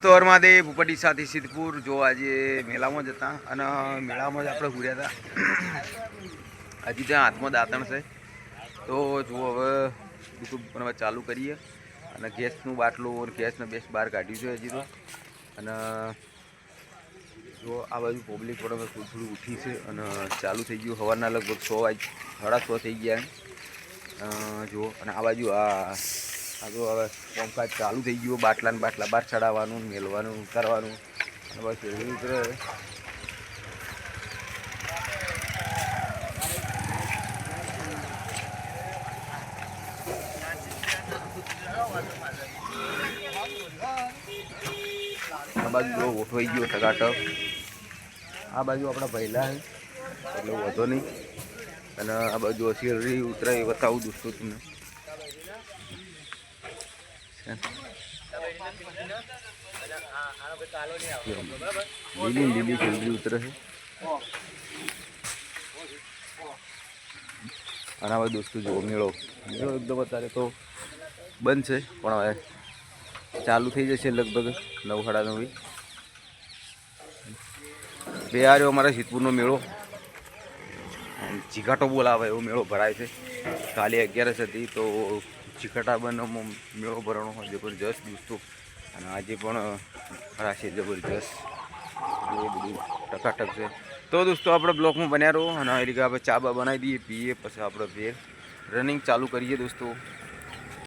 તોરમાંથી ભૂપટી સાથે સિદ્ધપુર જો આજે મેળામાં જ હતા અને મેળામાં જ આપણે ઘૂર્યા હતા. હજી ત્યાં હાથમાં દાંતણ છે તો જુઓ હવે યુટ્યુબ બનાવવા ચાલુ કરીએ અને ગેસનું બાટલું અને ગેસને બેસ બહાર કાઢ્યું છે હજી તો. અને જો આ બાજુ પબ્લિક પણ હવે થોડું થોડું ઉઠી છે અને ચાલુ થઈ ગયું. સવારના લગભગ 6:30 થઈ ગયા જુઓ. અને આ બાજુ આ જો હવે કામકાજ ચાલુ થઈ ગયું. બાટલા બહાર ચડાવવાનું, મેળવાનું, ઉતારવાનું અને બસ એવી રીતે આ બાજુ બહુ ઓઠવાઈ ગયો ટકાટક. આ બાજુ આપણા પહેલા એટલે વધો નહીં. અને આ બાજુ શેરડી ઉતરાય બતાવું દોસ્તો તમને. લીલી શેરડી ઉતરે છે. અને હવે દોસ્તો જુઓ મેળો એકદમ અત્યારે તો બંધ છે પણ હવે ચાલુ થઈ જશે લગભગ 9:30. બે આ રહ્યો અમારા સિદ્ધપુરનો મેળો. ચીકાટો બોલાવે એવો મેળો ભરાય છે. કાલે 11 હતી તો ચીકાટાબનમાં મેળો ભરવાનો હોય જબરજસ્ત દોસ્તો. અને આજે પણ ભરાશે જબરજસ્ત. એ બધું ટકાટક છે. તો દોસ્તો આપણે બ્લોકમાં બન્યા રહો અને એ રીતે આપણે ચા બા બનાવી દઈએ, પીએ, પછી આપણે ફેર રનિંગ ચાલુ કરીએ દોસ્તો.